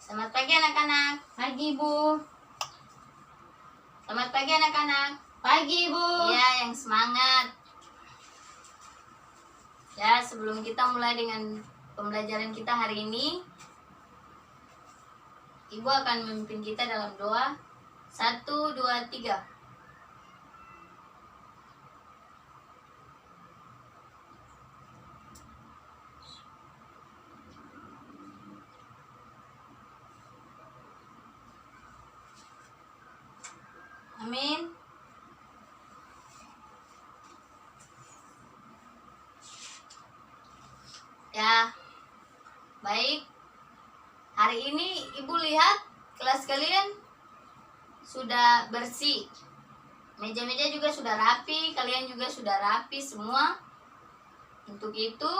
Selamat pagi anak-anak. Pagi, Bu. Selamat pagi anak-anak. Pagi, Bu. Ya, yang semangat. Ya, sebelum kita mulai dengan pembelajaran kita hari ini, Ibu akan memimpin kita dalam doa. 1, 2, 3. Amin. Ya, baik. Hari ini Ibu lihat kelas kalian sudah bersih. Meja-meja juga sudah rapi, kalian juga sudah rapi semua. Untuk itu,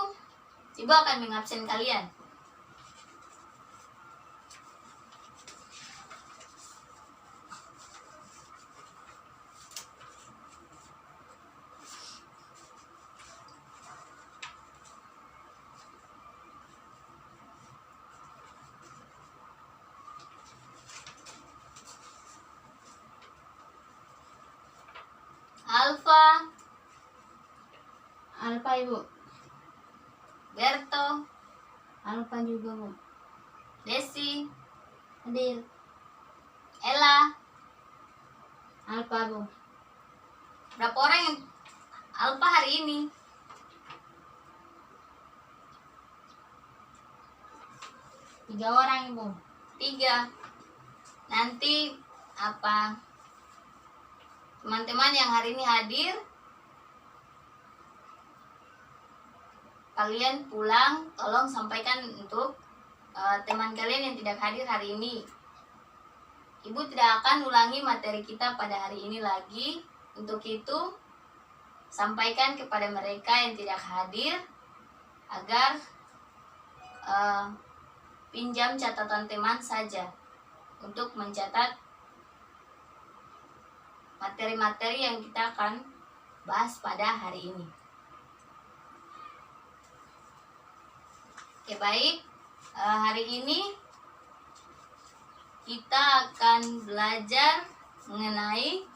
Ibu akan mengabsen kalian. Alfa, Alfa, Ibu. Berto, Alfa juga, Bu. Desi, Hadir. Ella. Alfa, Bu. Berapa orang yang Alfa hari ini? 3 orang, Ibu. 3. Nanti teman-teman yang hari ini hadir, kalian pulang tolong sampaikan untuk teman kalian yang tidak hadir hari ini. Ibu tidak akan ulangi materi kita pada hari ini lagi. Untuk itu, sampaikan kepada mereka yang tidak hadir agar pinjam catatan teman saja untuk mencatat materi-materi yang kita akan bahas pada hari ini. Oke, baik. Hari ini kita akan belajar mengenai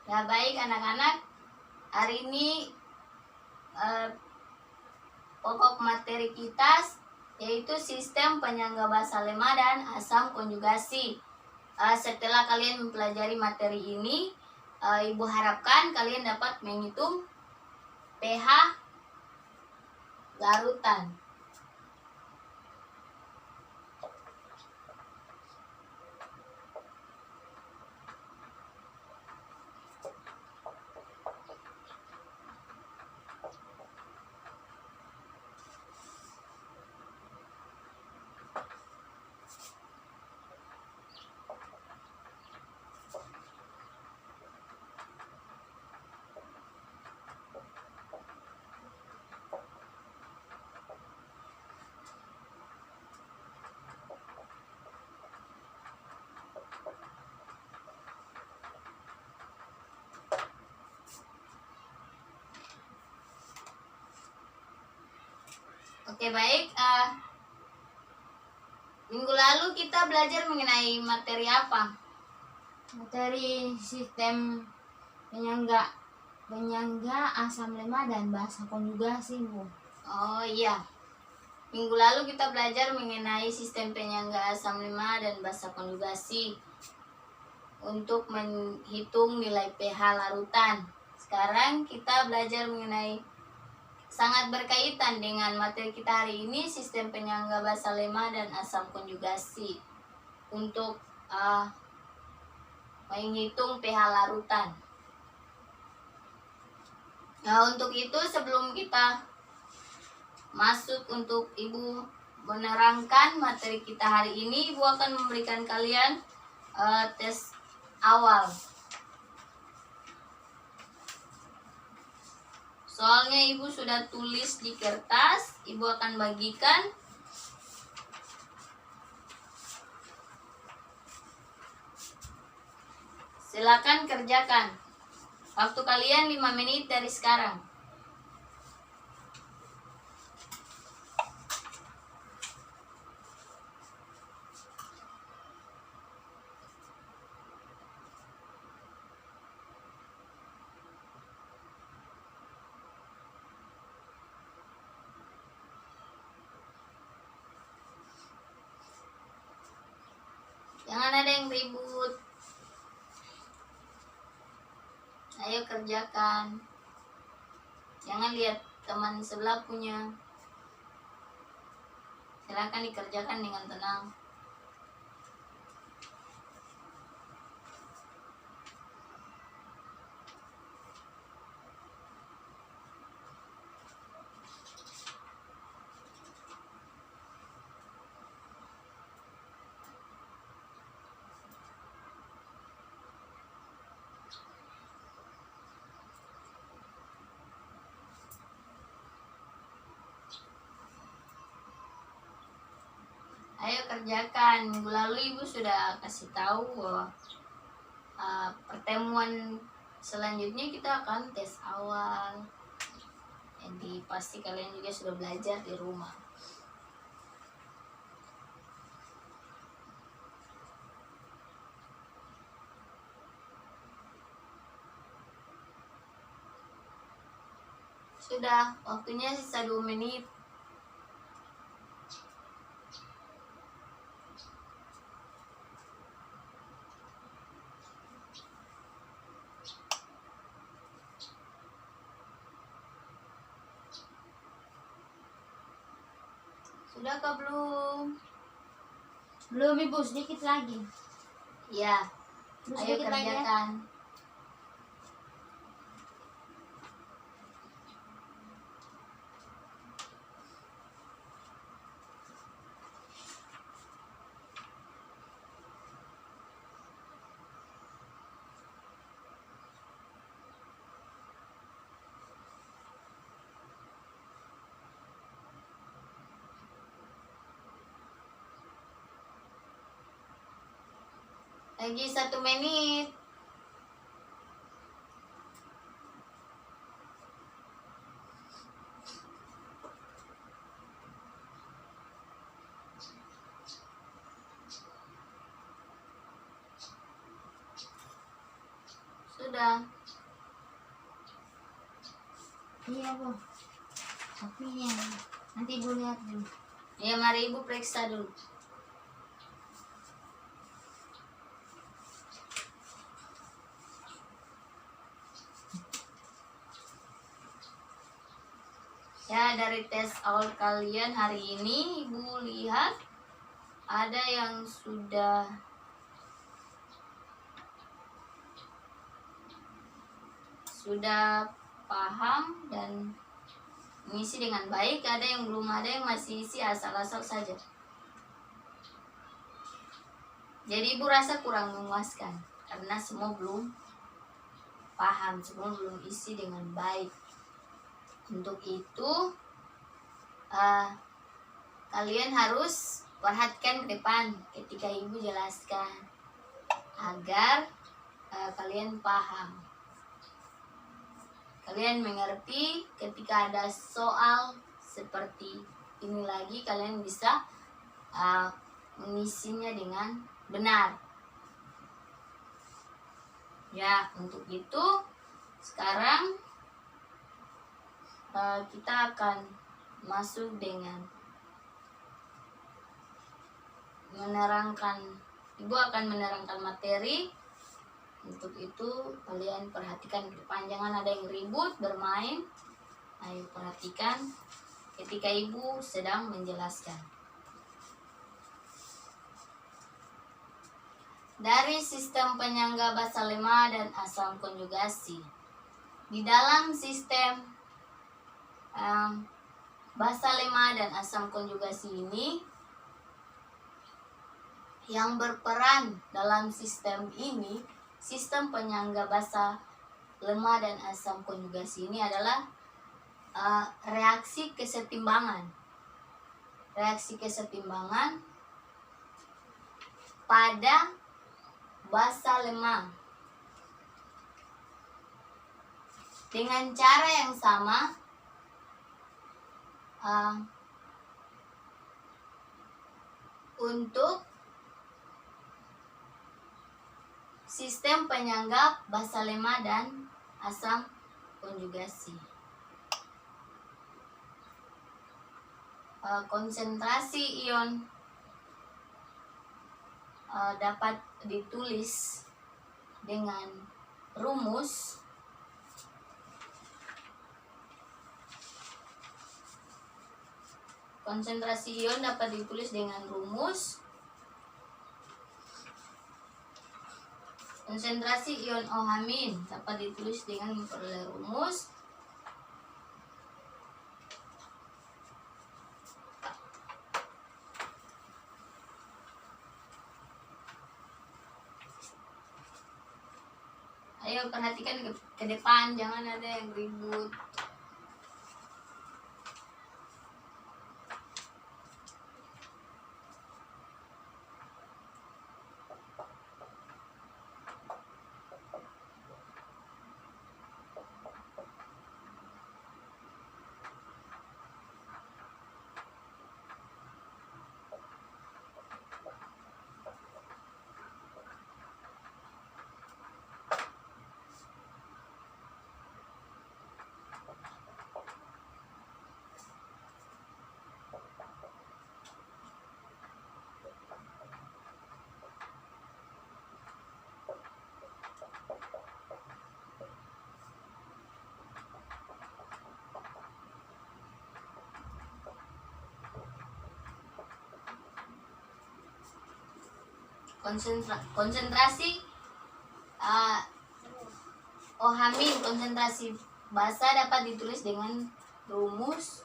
ya, baik anak-anak. Hari ini pokok materi kita yaitu sistem penyangga bahasa lemah dan asam konjugasi. Setelah kalian mempelajari materi ini, Ibu harapkan kalian dapat menghitung pH larutan. Oke, baik. Minggu lalu kita belajar mengenai materi apa? Materi sistem penyangga asam lemah dan bahasa konjugasi, Bu. Oh iya. Minggu lalu kita belajar mengenai sistem penyangga asam lemah dan basa konjugasi untuk menghitung nilai pH larutan. Sekarang kita belajar mengenai sangat berkaitan dengan materi kita hari ini, sistem penyangga basa lemah dan asam konjugasi untuk menghitung pH larutan. Nah, untuk itu sebelum kita masuk untuk Ibu menerangkan materi kita hari ini, Ibu akan memberikan kalian tes awal. Soalnya Ibu sudah tulis di kertas, Ibu akan bagikan. Silakan kerjakan. Waktu kalian 5 menit dari sekarang. Jangan ada yang ribut. Ayo kerjakan. Jangan lihat teman sebelah punya. Silakan dikerjakan dengan tenang. Ayo kerjakan. Minggu lalu Ibu sudah kasih tahu bahwa pertemuan selanjutnya kita akan tes awal. Jadi pasti kalian juga sudah belajar di rumah. Sudah, waktunya sisa 2 menit. Sudahkah belum? Belum Ibu, sedikit lagi. Ya, Terus ayo sedikit lagi ya. kerjakan. Lagi 1 menit. Sudah. Iya Bu. Tapi ya, nanti Ibu lihat dulu. Ya, mari Ibu periksa dulu. Ya, dari tes awal kalian hari ini Ibu lihat ada yang sudah paham dan mengisi dengan baik, ada yang belum, ada yang masih isi asal-asal saja. Jadi Ibu rasa kurang memuaskan karena semua belum paham, semua belum isi dengan baik. Untuk itu kalian harus perhatikan ke depan ketika Ibu jelaskan agar kalian paham. Kalian mengerti ketika ada soal seperti ini lagi, kalian bisa mengisinya dengan benar. Ya, untuk itu sekarang kita akan masuk dengan menerangkan. Ibu akan menerangkan materi. Untuk itu kalian perhatikan ke depan, jangan ada yang ribut bermain. Ayo perhatikan ketika Ibu sedang menjelaskan. Dari sistem penyangga basa lemah dan asam konjugasi. Di dalam sistem basa lemah dan asam konjugasi ini, yang berperan dalam sistem ini, sistem penyangga basa lemah dan asam konjugasi ini adalah reaksi kesetimbangan. Reaksi kesetimbangan pada basa lemah. Dengan cara yang sama, untuk sistem penyangga basa lemah dan asam konjugasi. Konsentrasi ion dapat ditulis dengan rumus konsentrasi ion dapat ditulis dengan rumus konsentrasi ion OH- dapat ditulis dengan memperoleh rumus ayo perhatikan ke depan, jangan ada yang ribut. Konsentrasi OH- konsentrasi basa dapat ditulis dengan rumus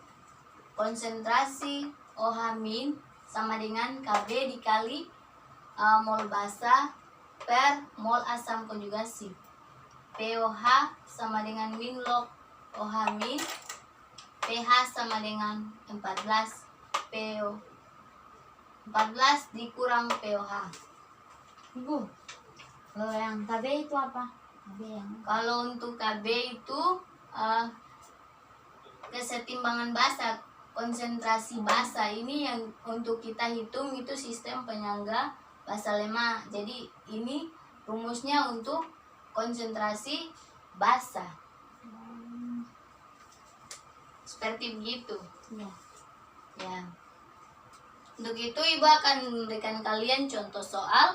konsentrasi OH- sama dengan Kb dikali mol basa per mol asam konjugasi. POH sama dengan min log OH-, pH sama dengan 14, PO 14 dikurang POH. Ibu, kalau yang KB itu apa? KB yang Kalau untuk KB itu kesetimbangan basa, konsentrasi basa ini yang untuk kita hitung itu sistem penyangga basa lemah. Jadi ini rumusnya untuk konsentrasi basa. Seperti begitu. ya. Ya. Untuk itu Ibu akan memberikan kalian contoh soal.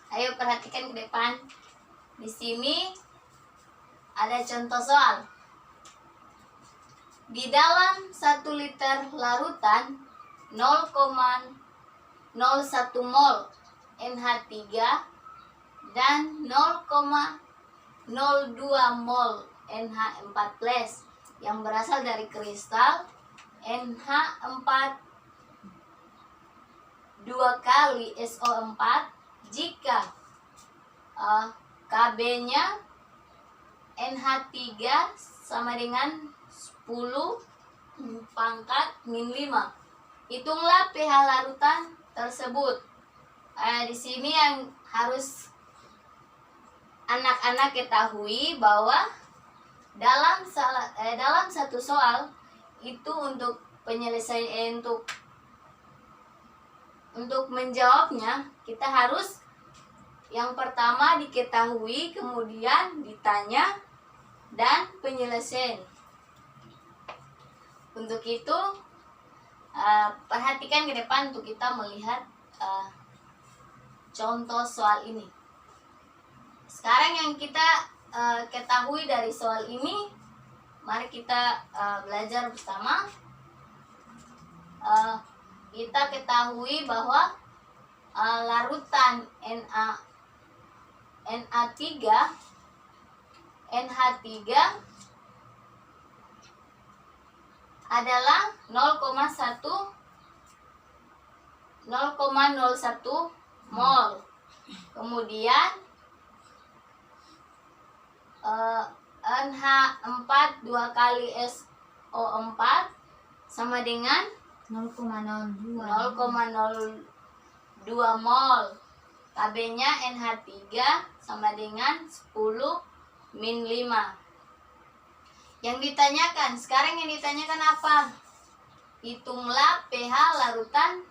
Ayo perhatikan ke depan. Di sini ada contoh soal. Di dalam 1 liter larutan 0,01 mol NH3 dan 0,02 mol NH4+ yang berasal dari kristal NH4 2 kali SO4 jika Kb-nya NH3 sama dengan 10⁻⁵. Hitunglah pH larutan tersebut. Di sini yang harus anak-anak ketahui bahwa dalam satu soal itu untuk penyelesaian untuk menjawabnya kita harus yang pertama diketahui, kemudian ditanya, dan penyelesaian. Untuk itu, perhatikan ke depan untuk kita melihat contoh soal ini. Sekarang yang kita ketahui dari soal ini, mari kita belajar bersama. Kita ketahui bahwa larutan NH3 adalah 0,01 mol. Kemudian NH4 2 kali SO4 sama dengan 0,02. 0,02 mol. KB-nya NH3 sama dengan 10-5. Sekarang yang ditanyakan apa? Hitunglah pH larutan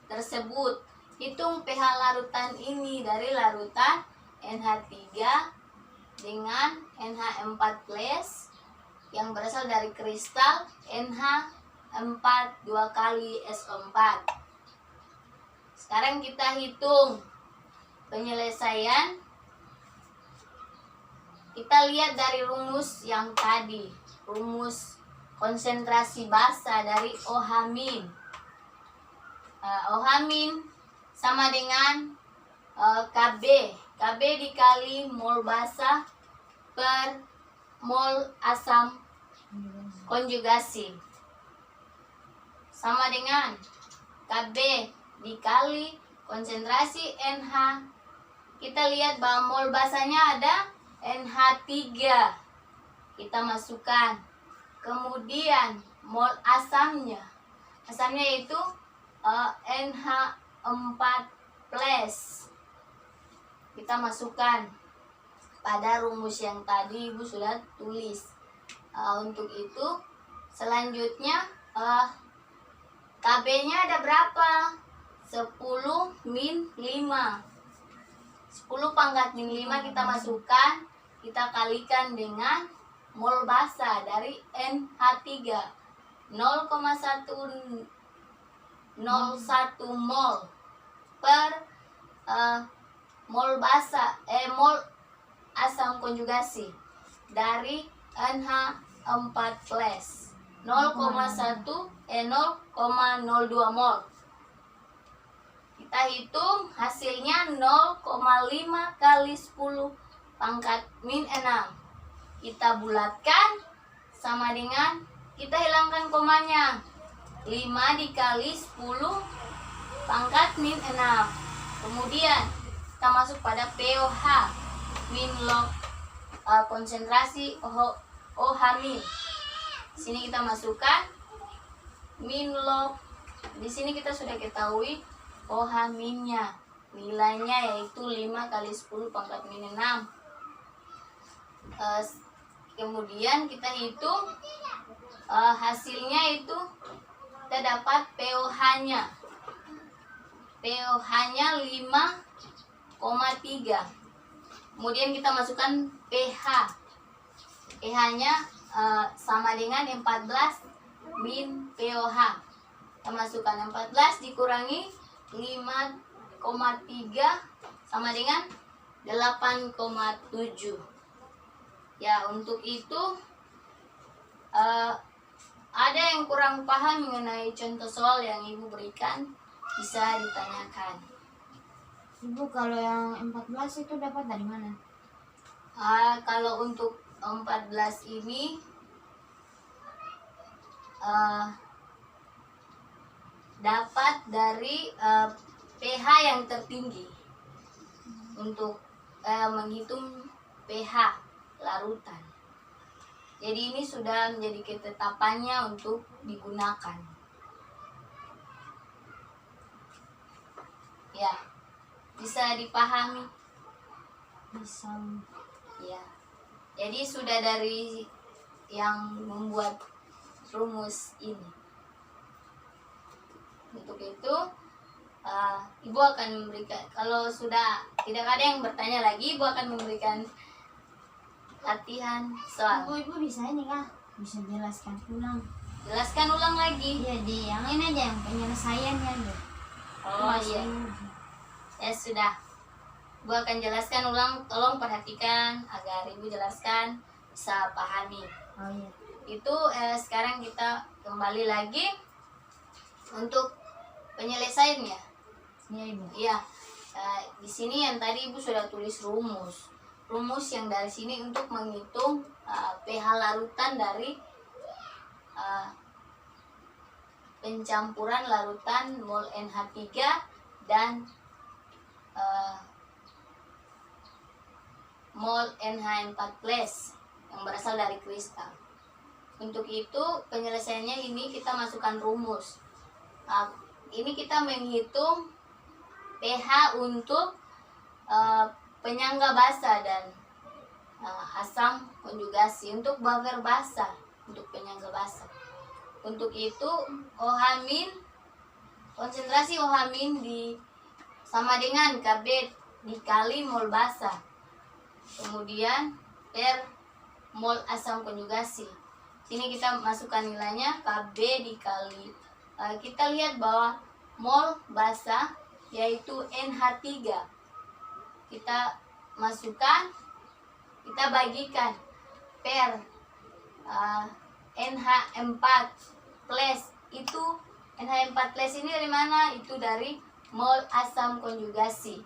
tersebut. Hitung pH larutan ini dari larutan NH3 dengan NH4+ yang berasal dari kristal NH4 2 kali SO4. Sekarang kita hitung penyelesaian. Kita lihat dari rumus yang tadi, rumus konsentrasi basa dari OH-. OH- sama dengan KB. KB dikali mol basa per mol asam konjugasi. Sama dengan KB dikali konsentrasi NH. Kita lihat bahwa mol basanya ada NH3. Kita masukkan. Kemudian mol asamnya. Asamnya itu NH4+. Kita masukkan pada rumus yang tadi Ibu sudah tulis. Untuk itu selanjutnya KB-nya ada berapa? 10-5. 10⁻⁵ kita masukkan, kita kalikan dengan mol basa dari NH3 0,101 mol per mol mol asam konjugasi dari NH4+, 0,02 mol. Kita hitung hasilnya 0,5 kali 10⁻⁻⁶. Kita bulatkan sama dengan, kita hilangkan komanya, 5 dikali 10⁻⁻⁶. Kemudian kita masuk pada pOH, min log konsentrasi OH-. Di sini kita masukkan min log. Di sini kita sudah ketahui OH-nya, nilainya yaitu 5 kali 10⁻⁻⁶. Kemudian kita hitung hasilnya itu kita dapat pOH-nya. pOH-nya 5,3. Kemudian kita masukkan pH. pH-nya sama dengan 14 min pOH. Kita masukkan 14 dikurangi 5,3 sama dengan 8,7. Ya, untuk itu ada yang kurang paham mengenai contoh soal yang Ibu berikan, bisa ditanyakan. Ibu, kalau yang 14 itu dapat dari mana? Kalau untuk 14 ini dapat dari pH yang tertinggi. Untuk menghitung pH larutan. Jadi ini sudah menjadi ketetapannya untuk digunakan. Ya, bisa dipahami? Bisa. Ya. Jadi sudah dari yang membuat rumus ini. Untuk itu Ibu akan memberikan, kalau sudah tidak ada yang bertanya lagi, Ibu akan memberikan latihan soal. Ibu bisa ini kah? Bisa jelaskan ulang. Jelaskan ulang lagi. Iya di yang ini aja yang penyelesaiannya deh. Oh iya. Ya sudah. Ibu akan jelaskan ulang. Tolong perhatikan agar Ibu jelaskan bisa pahami. Oh iya. Itu sekarang kita kembali lagi untuk penyelesaiannya. Iya Ibu. Iya. Di sini yang tadi Ibu sudah tulis rumus. Rumus yang dari sini untuk menghitung pH larutan dari pencampuran larutan mol NH3 dan mol NH4+ yang berasal dari kristal. Untuk itu penyelesaiannya ini kita masukkan rumus. Ini kita menghitung pH untuk penyangga basa dan asam konjugasi untuk buffer basa, untuk penyangga basa. Untuk itu OH- konsentrasi OH- sama dengan Kb dikali mol basa, kemudian per mol asam konjugasi. Sini kita masukkan nilainya Kb dikali kita lihat bahwa mol basa yaitu NH3 kita masukkan, kita bagikan per NH4+ itu NH4+ ini dari mana? Itu dari mol asam konjugasi.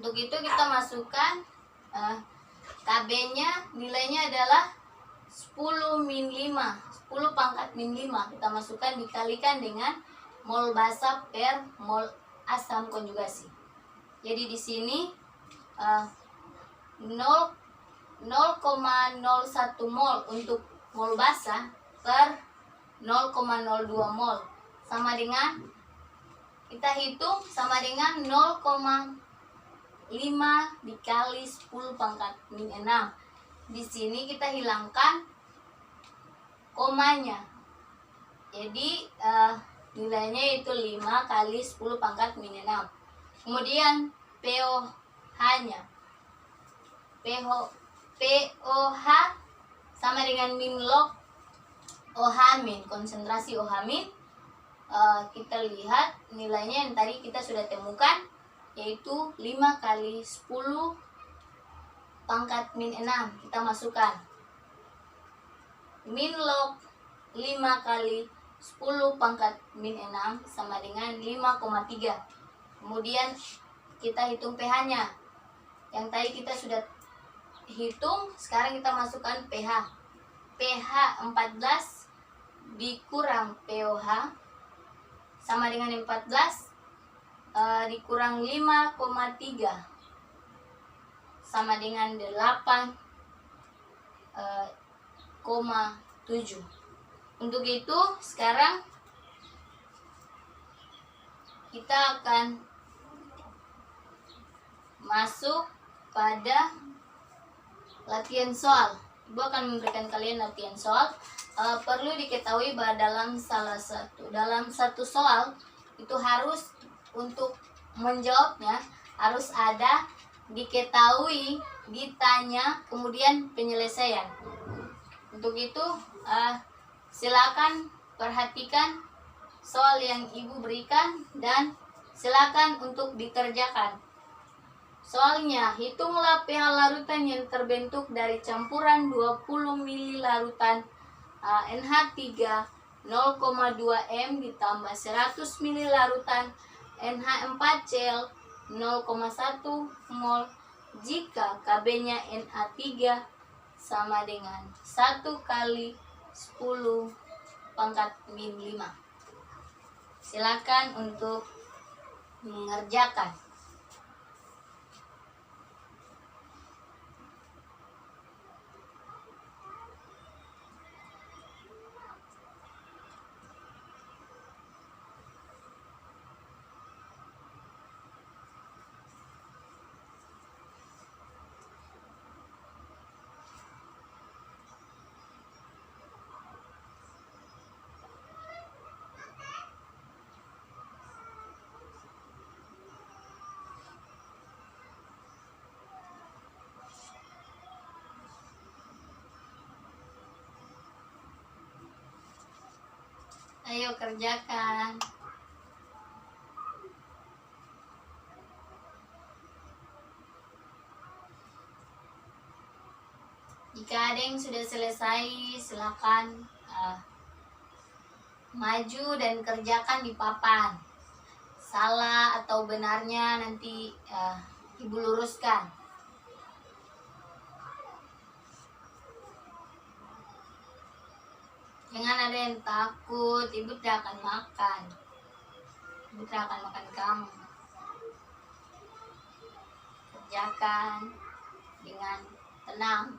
Untuk itu kita masukkan Kb-nya nilainya adalah 10-5 kita masukkan dikalikan dengan mol basa per mol asam konjugasi. Jadi di sini 0,01 mol untuk mol basa per 0,02 mol sama dengan, kita hitung sama dengan 0,5 dikali 10⁻⁶. Di sini kita hilangkan komanya. Jadi nilainya itu 5 kali 10⁻⁶. Kemudian pOH-nya. pOH sama dengan min log OH-, konsentrasi OH-. Kita lihat nilainya yang tadi kita sudah temukan yaitu 5 kali 10⁻⁶. Kita masukkan min log 5 kali 10⁻⁶ sama dengan 5,3. Kemudian kita hitung pH-nya. Yang tadi kita sudah hitung, sekarang kita masukkan pH. pH 14 dikurang pOH sama dengan 14 dikurang 5,3 sama dengan 8,7. Untuk itu sekarang kita akan masuk pada latihan soal. Ibu akan memberikan kalian latihan soal. Perlu diketahui bahwa dalam satu soal itu harus untuk menjawabnya harus ada diketahui, ditanya, kemudian penyelesaian. Untuk itu silakan perhatikan soal yang Ibu berikan dan silakan untuk dikerjakan. Soalnya, hitunglah pH larutan yang terbentuk dari campuran 20 ml larutan NH3 0,2 m ditambah 100 ml larutan NH4Cl 0,1 mol jika Kb-nya Na3 sama dengan 1 kali 10⁻⁵. Silakan untuk mengerjakan. Ayo kerjakan. Jika ada yang sudah selesai, silakan maju dan kerjakan di papan. Salah atau benarnya nanti Ibu luruskan. Jangan ada yang takut, Ibu tidak akan makan. Ibu tidak akan makan kamu. Kerjakan dengan tenang.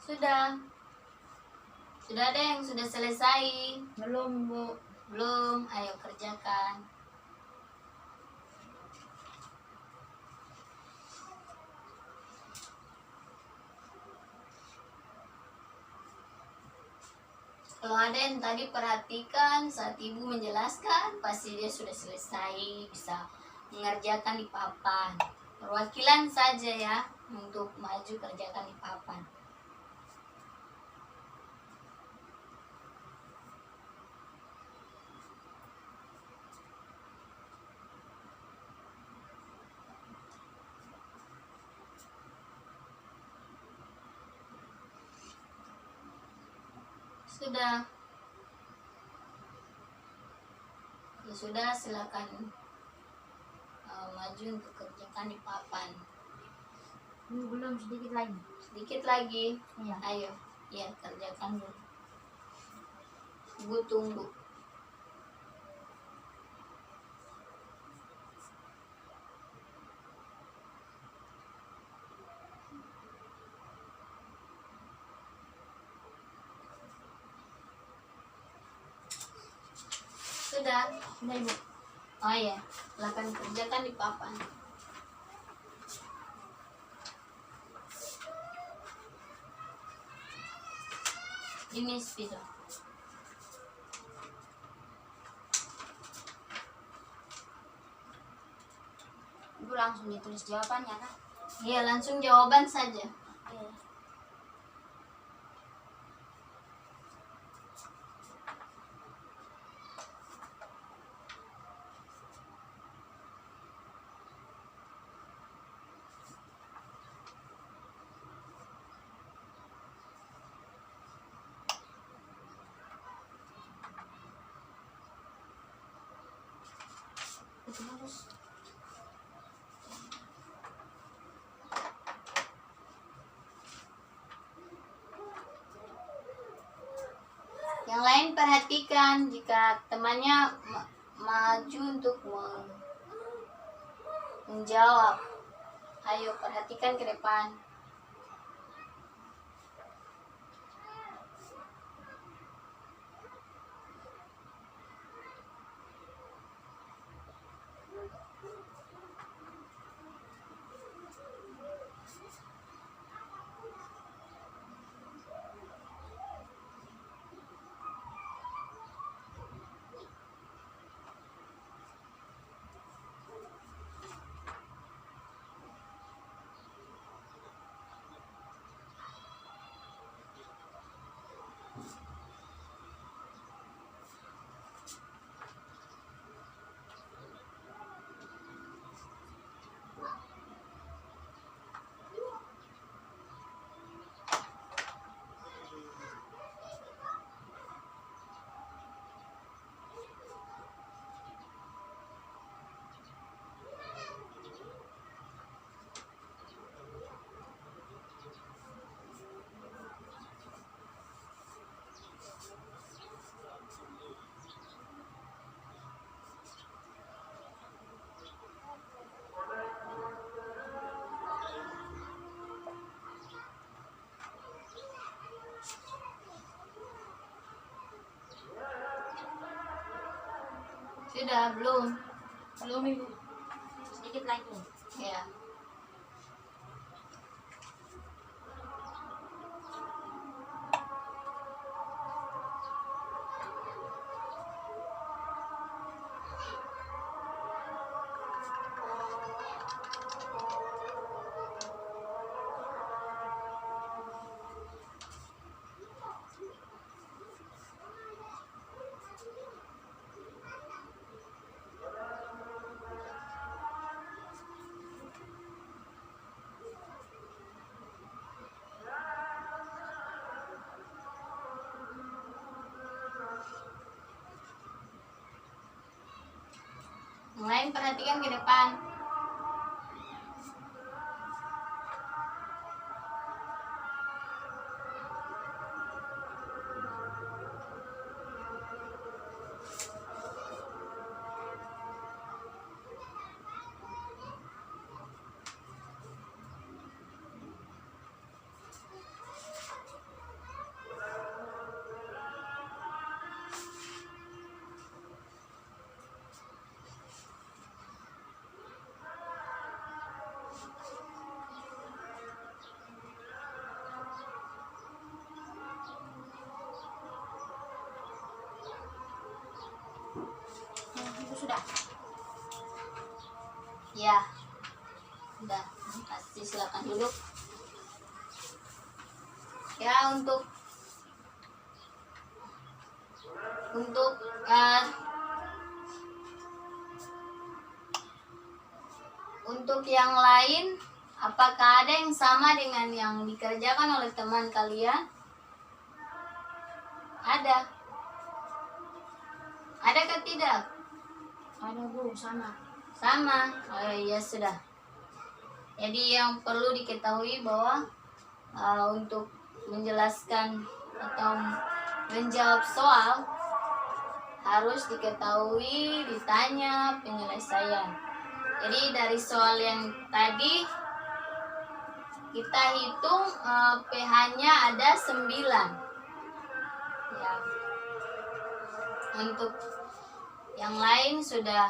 Sudah. Sudah ada yang sudah selesai? Belum, Bu. Belum, ayo kerjakan. Kalau ada yang tadi perhatikan saat Ibu menjelaskan, pasti dia sudah selesai, bisa mengerjakan di papan. Perwakilan saja ya, untuk maju kerjakan di papan. Sudah. Kalau sudah, silakan maju untuk kerjakan di papan. Belum, sedikit lagi. Sedikit lagi. Iya. Ayo, ya kerjakan dulu. Ibu tunggu. Sudah. Sudah, Ibu. Oh ya, silakan kerjakan di papan. Ini spidol. Ibu langsung ditulis jawabannya kan? Iya, langsung jawaban saja. Oke. Itu harus. Yang lain perhatikan jika temannya maju untuk menjawab. Ayo perhatikan ke depan. Sudah belum? Belum ibu. Sedikit lagi. Ya. Mulai perhatikan ke depan. Ibu sudah. Ya. Udah, pasti silakan duduk. Ya, untuk untuk yang lain, apakah ada yang sama dengan yang dikerjakan oleh teman kalian? Ada. Adakah tidak? Ada bu, sama. Sama. Oh iya sudah. Jadi yang perlu diketahui bahwa untuk menjelaskan atau menjawab soal harus diketahui, ditanya penyelesaian. Jadi dari soal yang tadi kita hitung pH-nya ada 9. Ya. Untuk yang lain sudah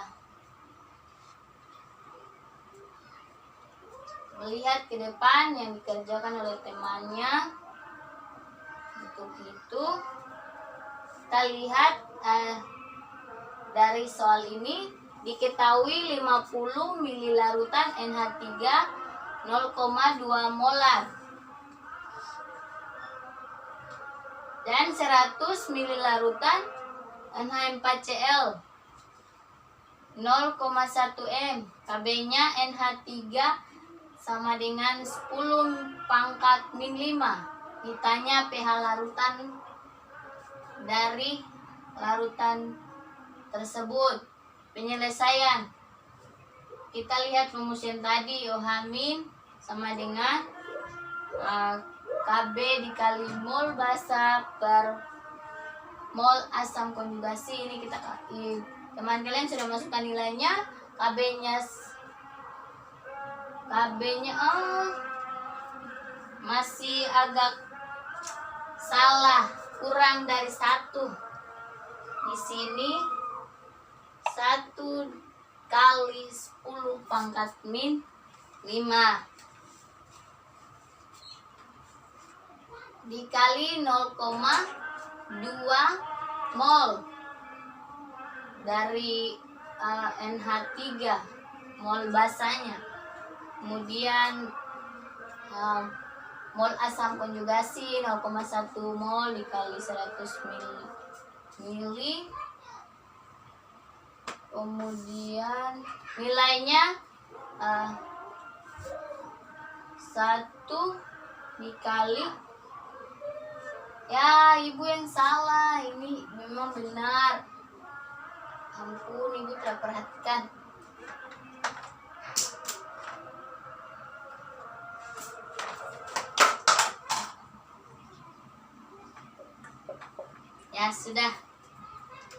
melihat ke depan yang dikerjakan oleh temannya. Untuk itu kita lihat dari soal ini diketahui 50 ml larutan NH3 0,2 molar dan 100 ml larutan NH4Cl 0,1 m. KB-nya NH3 sama dengan 10⁻⁵. Ditanya pH larutan dari larutan tersebut. Penyelesaian. Kita lihat rumusan tadi, OH- sama dengan KB dikali mol basa per mol asam konjugasi. Ini kita teman kalian sudah masukkan nilainya. KB-nya masih agak salah, kurang dari 1. Di sini 1 kali 10⁻⁵ dikali 0,2 mol dari NH3 mol basanya. Kemudian mol asam konjugasi 0,1 mol dikali 100 mili. Kemudian nilainya 1 dikali, ya ibu yang salah, ini memang benar. Ampun, ibu tidak perhatikan. Ya sudah.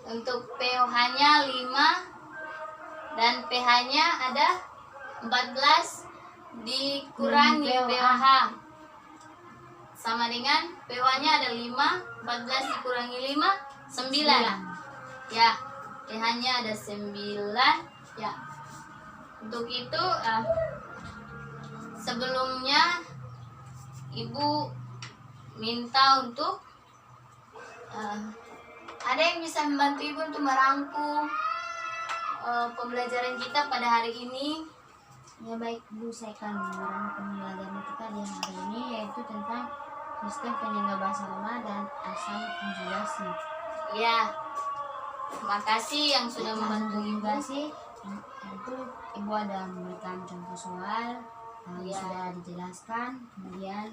Untuk pH-nya 5 dan pH-nya ada 14 dikurangi pH sama dengan pH-nya ada 5, 14 dikurangi 5, 9. Ya. PH-nya ada 9 ya. Untuk itu sebelumnya ibu minta untuk ada yang bisa membantu ibu untuk merangkum pembelajaran kita pada hari ini. Ya baik Bu, saya akan merangkum pembelajaran kita di hari ini, yaitu tentang sistem penyangga bahasa lemah dan asam konjugasi. Ya, terima kasih yang sudah membantu ibu. Konjugasi itu Ibu ada memberikan contoh soal yang Ya. sudah dijelaskan, kemudian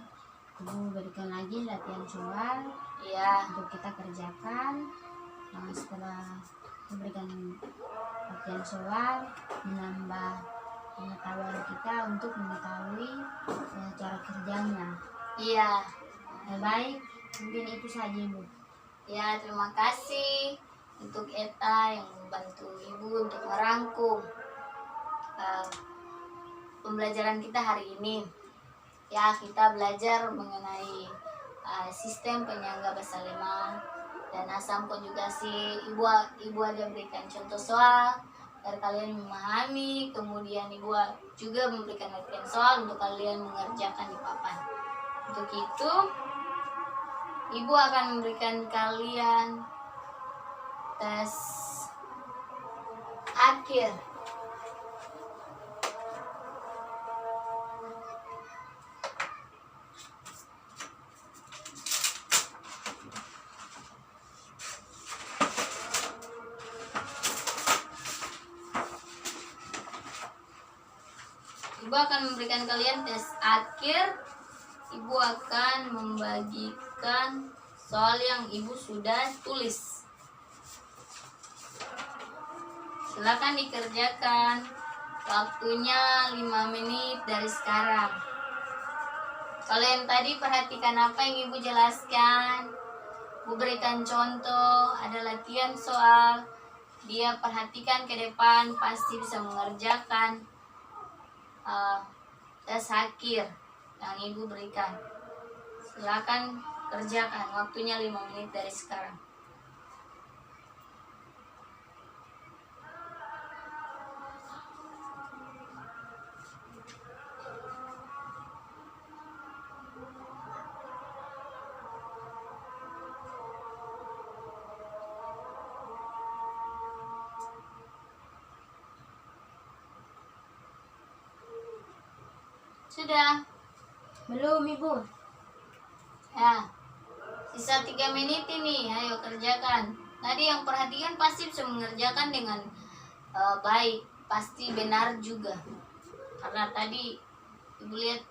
Ibu berikan lagi latihan soal Ya, untuk kita kerjakan. Setelah memberikan latihan soal, menambah pengetahuan kita untuk mengetahui cara kerjanya. iya. Ya, baik, mungkin itu saja Bu. Ya, terima kasih untuk Eta yang membantu ibu untuk merangkum pembelajaran kita hari ini. Ya, kita belajar mengenai sistem penyangga bahasa lemah dan asam konjugasi. Ibu ada berikan contoh soal agar kalian memahami, kemudian ibu juga memberikan latihan soal untuk kalian mengerjakan di papan. Untuk itu, ibu akan memberikan kalian tes akhir. Ibu akan memberikan kalian tes akhir. Ibu akan membagikan soal yang ibu sudah tulis. Silakan dikerjakan. Waktunya 5 menit dari sekarang. Kalau yang tadi perhatikan apa yang ibu jelaskan. Ibu berikan contoh, ada latihan soal. Dia perhatikan ke depan, pasti bisa mengerjakan tes akhir yang ibu berikan. Silakan kerjakan, waktunya 5 menit dari sekarang. Sudah? Belum Ibu. Ya, sisa 3 menit ini, ayo kerjakan. Tadi yang perhatikan pasti bisa mengerjakan dengan baik, pasti benar juga. Karena tadi ibu lihat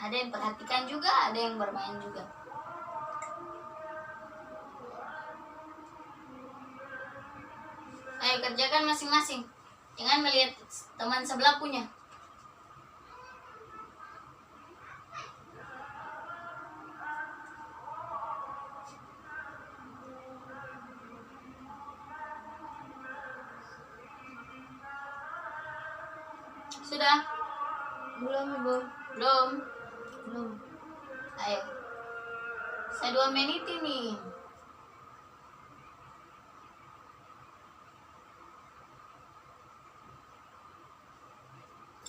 ada yang perhatikan juga, ada yang bermain juga. Ayo kerjakan masing-masing. Jangan melihat teman sebelah punya. Sudah? Belum Ibu. Belum? Belum. Ayo. Saya 2 menit ini.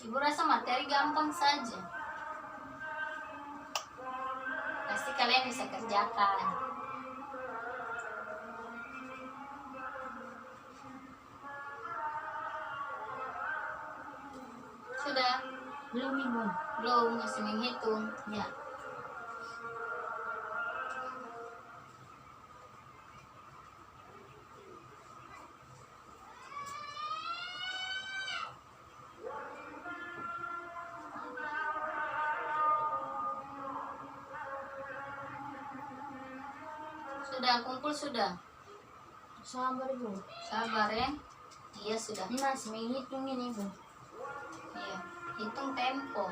Ibu rasa materi gampang saja. Pasti kalian bisa kerjakan. Sudah? Belum Ibu. Belum, masih menghitung. Ya. Sudah kumpul sudah. Sabar Ibu. Sabar ya. Iya sudah. Ini masih menghitung ini Ibu. Iya. Hitung tempo.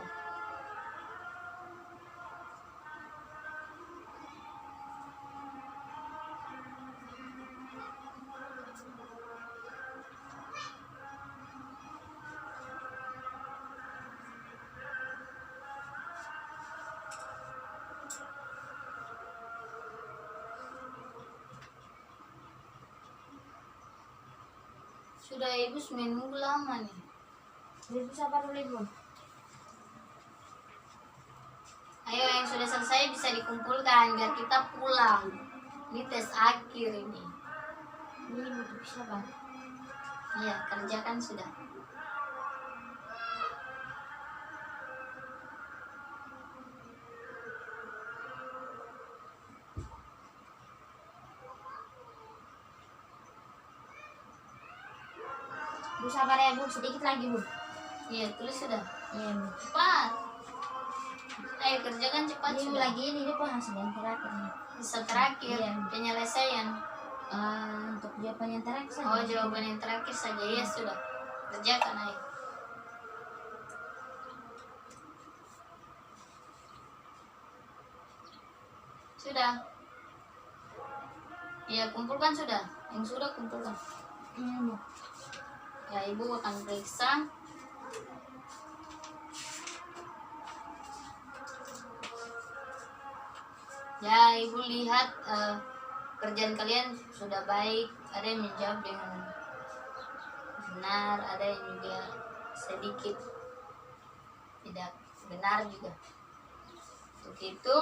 Sudah ibu seminggu lama nih. Ibu sabar dulu ibu. Ayo yang sudah selesai bisa dikumpulkan biar kita pulang. Ini tes akhir ini. Ini ibu sabar. Iya, kerjakan sudah. Bu sabar ya bu, sedikit lagi bu. Iya, tulis sudah. Iya bu. Cepat. Ayo kerjakan cepat Ini sudah. lagi ini pun hasil yang terakhir nih. Bisa terakhir Iya. penyelesaian. Untuk jawaban yang terakhir saja. Oh, jawaban yang terakhir saja. Ya sudah. Kerjakan ayo. Sudah. Ya, kumpulkan sudah. Yang sudah kumpulkan. Iya bu. Ya, ibu akan periksa. Ya, ibu lihat kerjaan kalian sudah baik. Ada yang menjawab dengan benar, ada yang juga sedikit tidak benar juga. Untuk itu,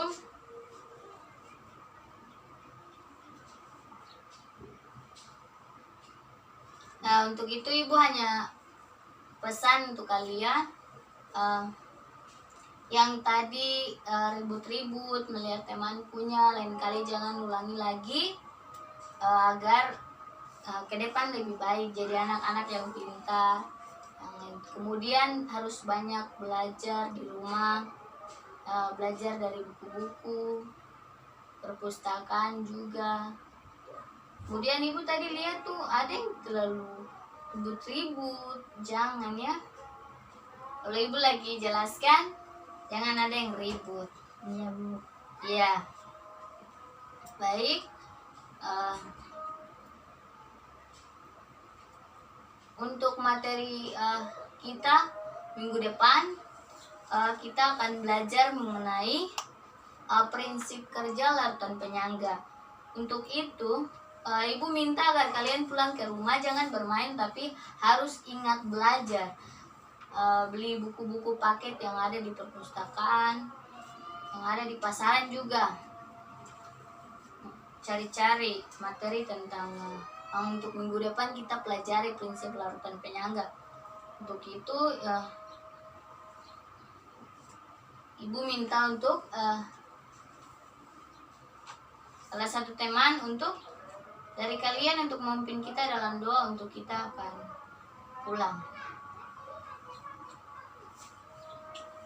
nah untuk itu ibu hanya pesan untuk kalian yang tadi ribut-ribut melihat temankunya, lain kali jangan ulangi lagi agar ke depan lebih baik jadi anak-anak yang pintar. Kemudian harus banyak belajar di rumah, belajar dari buku-buku, perpustakaan juga. Kemudian ibu tadi lihat tuh ada yang terlalu ribut-ribut, jangan ya. Kalau ibu lagi jelaskan, jangan ada yang ribut. Iya bu. Iya. Baik. Untuk materi kita minggu depan, kita akan belajar mengenai prinsip kerja larutan penyangga. Untuk itu, ibu minta agar kalian pulang ke rumah jangan bermain tapi harus ingat belajar. Beli buku-buku paket yang ada di perpustakaan, yang ada di pasaran juga. Cari-cari materi tentang untuk minggu depan kita pelajari prinsip larutan penyangga. Untuk itu ibu minta untuk salah satu teman untuk dari kalian untuk memimpin kita dalam doa untuk kita akan pulang.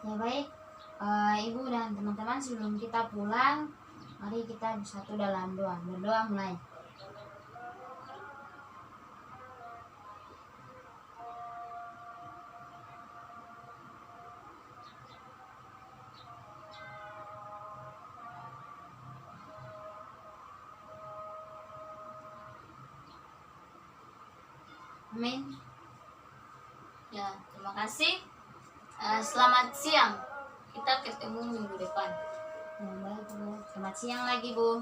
Ya baik, ibu dan teman-teman sebelum kita pulang, mari kita bersatu dalam doa. Berdoa mulai. Amin. Ya, terima kasih. Selamat siang. Kita ketemu minggu depan. Ya baik bu. Selamat siang lagi bu.